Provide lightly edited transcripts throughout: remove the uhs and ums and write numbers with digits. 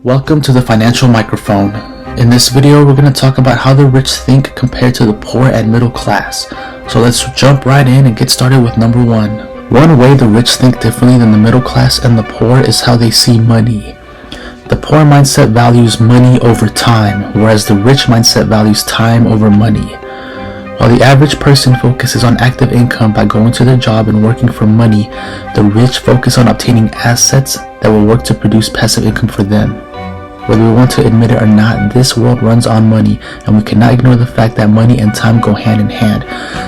Welcome to the Financial Microphone. In this video, we're going to talk about how the rich think compared to the poor and middle class. So let's jump right in and get started with number one. One way the rich think differently than the middle class and the poor is how they see money. The poor mindset values money over time, whereas the rich mindset values time over money. While the average person focuses on active income by going to their job and working for money, the rich focus on obtaining assets that will work to produce passive income for them. Whether we want to admit it or not, this world runs on money, and we cannot ignore the fact that money and time go hand in hand.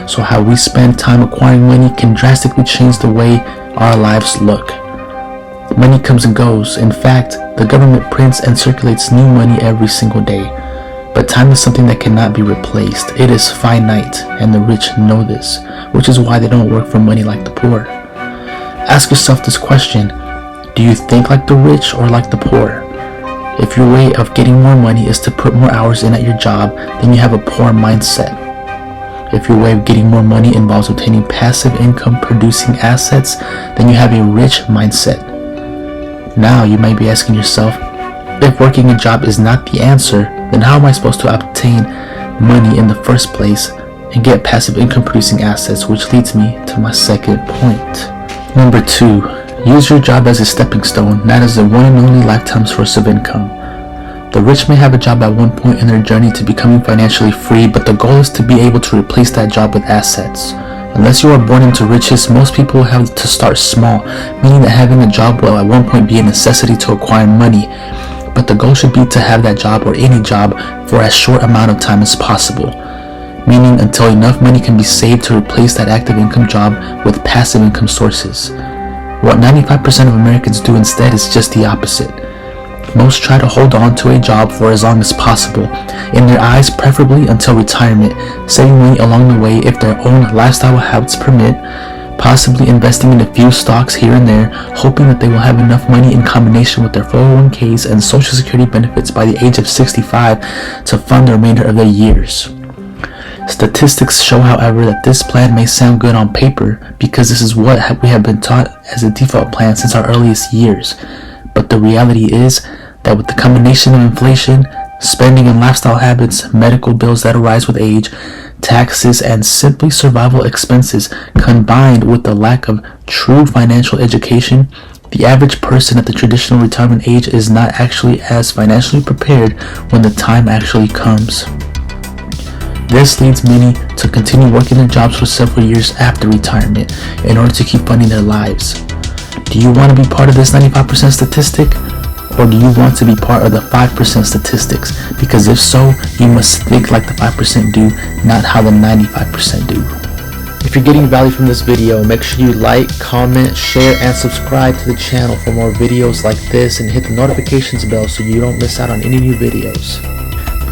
So how we spend time acquiring money can drastically change the way our lives look. Money comes and goes. In fact, the government prints and circulates new money every single day. But time is something that cannot be replaced. It is finite, and the rich know this, which is why they don't work for money like the poor. Ask yourself this question: do you think like the rich or like the poor? If your way of getting more money is to put more hours in at your job, then you have a poor mindset. If your way of getting more money involves obtaining passive income producing assets, then you have a rich mindset. Now you might be asking yourself, if working a job is not the answer, then how am I supposed to obtain money in the first place and get passive income producing assets, which leads me to my second point. Number two. Use your job as a stepping stone, not as the one and only lifetime source of income. The rich may have a job at one point in their journey to becoming financially free, but the goal is to be able to replace that job with assets. Unless you are born into riches, most people will have to start small, meaning that having a job will at one point be a necessity to acquire money, but the goal should be to have that job or any job for as short amount of time as possible, meaning until enough money can be saved to replace that active income job with passive income sources. What 95% of Americans do instead is just the opposite. Most try to hold on to a job for as long as possible, in their eyes preferably until retirement, saving money along the way if their own lifestyle habits permit, possibly investing in a few stocks here and there, hoping that they will have enough money in combination with their 401ks and Social Security benefits by the age of 65 to fund the remainder of their years. Statistics show, however, that this plan may sound good on paper because this is what we have been taught as a default plan since our earliest years. But the reality is that with the combination of inflation, spending and lifestyle habits, medical bills that arise with age, taxes, and simply survival expenses, combined with the lack of true financial education, the average person at the traditional retirement age is not actually as financially prepared when the time actually comes. This leads many to continue working their jobs for several years after retirement in order to keep funding their lives. Do you want to be part of this 95% statistic? Or do you want to be part of the 5% statistics? Because if so, you must think like the 5% do, not how the 95% do. If you're getting value from this video, make sure you like, comment, share, and subscribe to the channel for more videos like this, and hit the notifications bell so you don't miss out on any new videos.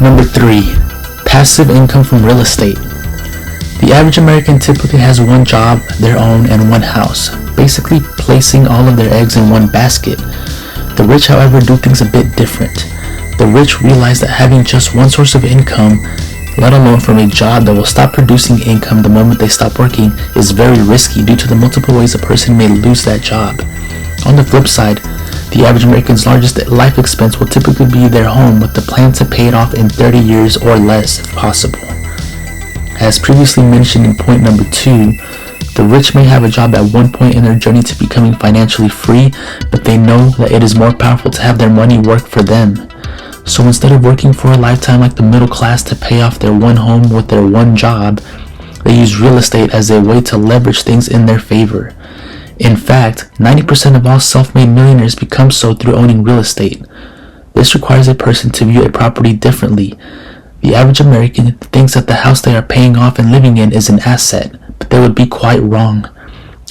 Number 3. Passive income from real estate. The average American typically has one job, their own, and one house, basically placing all of their eggs in one basket. The rich, however, do things a bit different. The rich realize that having just one source of income, let alone from a job that will stop producing income the moment they stop working, is very risky due to the multiple ways a person may lose that job. On the flip side, the average American's largest life expense will typically be their home, with the plan to pay it off in 30 years or less if possible. As previously mentioned in point number 2, the rich may have a job at one point in their journey to becoming financially free, but they know that it is more powerful to have their money work for them. So instead of working for a lifetime like the middle class to pay off their one home with their one job, they use real estate as a way to leverage things in their favor. In fact, 90% of all self-made millionaires become so through owning real estate. This requires a person to view a property differently. The average American thinks that the house they are paying off and living in is an asset, but they would be quite wrong.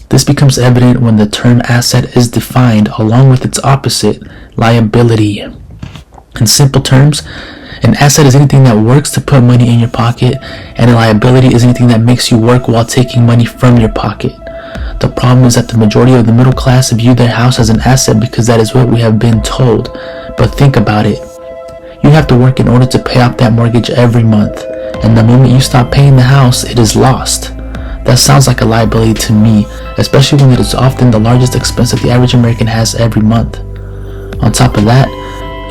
This becomes evident when the term asset is defined along with its opposite, liability. In simple terms, an asset is anything that works to put money in your pocket, and a liability is anything that makes you work while taking money from your pocket. The problem is that the majority of the middle class view their house as an asset because that is what we have been told. But think about it. You have to work in order to pay off that mortgage every month, and the moment you stop paying the house, it is lost. That sounds like a liability to me, especially when it is often the largest expense that the average American has every month. On top of that,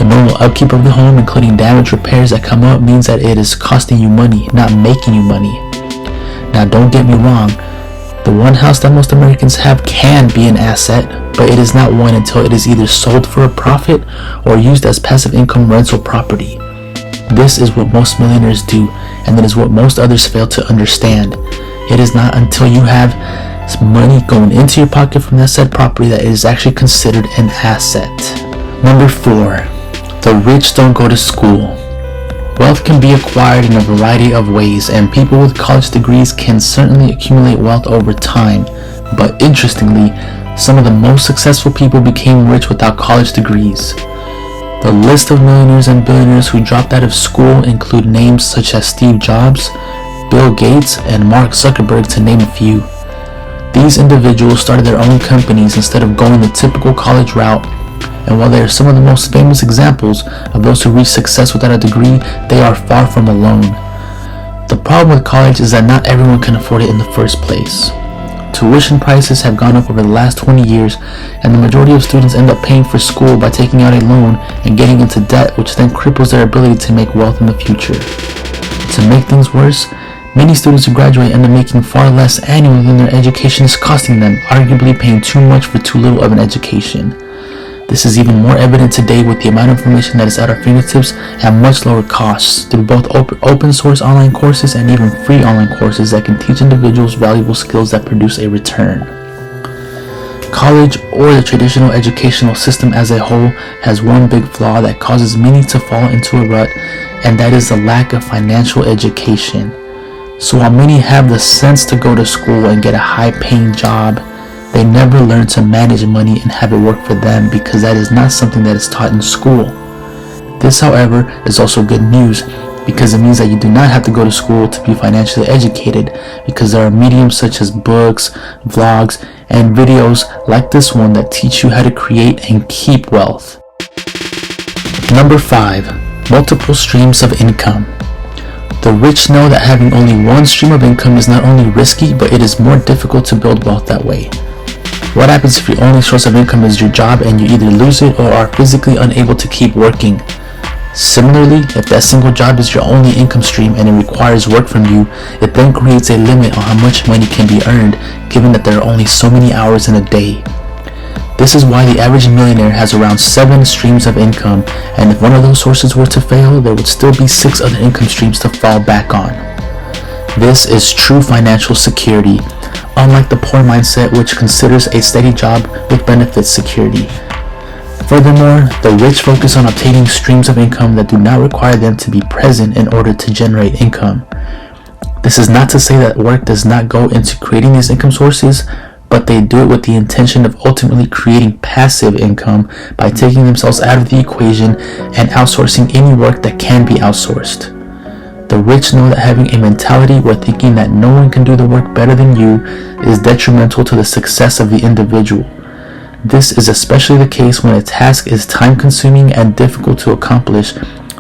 The normal upkeep of the home, including damage repairs that come up, means that it is costing you money, not making you money. Now don't get me wrong, the one house that most Americans have can be an asset, but it is not one until it is either sold for a profit or used as passive income rental property. This is what most millionaires do, and it is what most others fail to understand. It is not until you have money going into your pocket from that said property that it is actually considered an asset. Number 4. The rich don't go to school. Wealth can be acquired in a variety of ways, and people with college degrees can certainly accumulate wealth over time. But interestingly, some of the most successful people became rich without college degrees. The list of millionaires and billionaires who dropped out of school include names such as Steve Jobs, Bill Gates, and Mark Zuckerberg, to name a few. These individuals started their own companies instead of going the typical college route, and while they are some of the most famous examples of those who reach success without a degree, they are far from alone. The problem with college is that not everyone can afford it in the first place. Tuition prices have gone up over the last 20 years, and the majority of students end up paying for school by taking out a loan and getting into debt, which then cripples their ability to make wealth in the future. To make things worse, many students who graduate end up making far less annually than their education is costing them, arguably paying too much for too little of an education. This is even more evident today with the amount of information that is at our fingertips at much lower costs through both open source online courses and even free online courses that can teach individuals valuable skills that produce a return. College, or the traditional educational system as a whole, has one big flaw that causes many to fall into a rut, and that is the lack of financial education. So while many have the sense to go to school and get a high-paying job, they never learn to manage money and have it work for them, because that is not something that is taught in school. This, however, is also good news, because it means that you do not have to go to school to be financially educated, because there are mediums such as books, vlogs, and videos like this one that teach you how to create and keep wealth. Number 5. Multiple streams of income. The rich know that having only one stream of income is not only risky, but it is more difficult to build wealth that way. What happens if your only source of income is your job and you either lose it or are physically unable to keep working? Similarly, if that single job is your only income stream and it requires work from you, it then creates a limit on how much money can be earned, given that there are only so many hours in a day. This is why the average millionaire has around 7 streams of income, and if one of those sources were to fail, there would still be 6 other income streams to fall back on. This is true financial security, unlike the poor mindset which considers a steady job with benefits security. Furthermore, the rich focus on obtaining streams of income that do not require them to be present in order to generate income. This is not to say that work does not go into creating these income sources, but they do it with the intention of ultimately creating passive income by taking themselves out of the equation and outsourcing any work that can be outsourced. The rich know that having a mentality where thinking that no one can do the work better than you is detrimental to the success of the individual. This is especially the case when a task is time-consuming and difficult to accomplish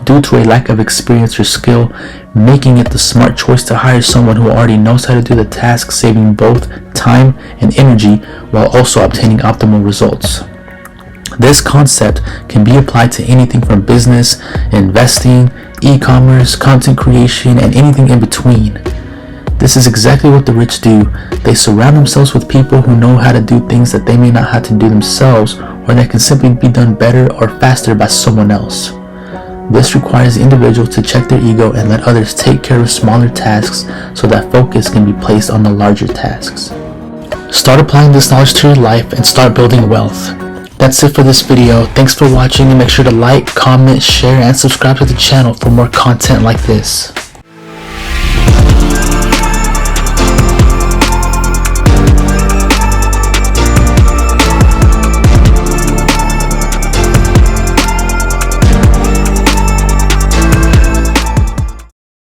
due to a lack of experience or skill, making it the smart choice to hire someone who already knows how to do the task, saving both time and energy while also obtaining optimal results. This concept can be applied to anything from business, investing, e-commerce, content creation, and anything in between. This is exactly what the rich do. They surround themselves with people who know how to do things that they may not have to do themselves, or that can simply be done better or faster by someone else. This requires the individual to check their ego and let others take care of smaller tasks so that focus can be placed on the larger tasks. Start applying this knowledge to your life and start building wealth. That's it for this video. Thanks for watching, and make sure to like, comment, share, and subscribe to the channel for more content like this.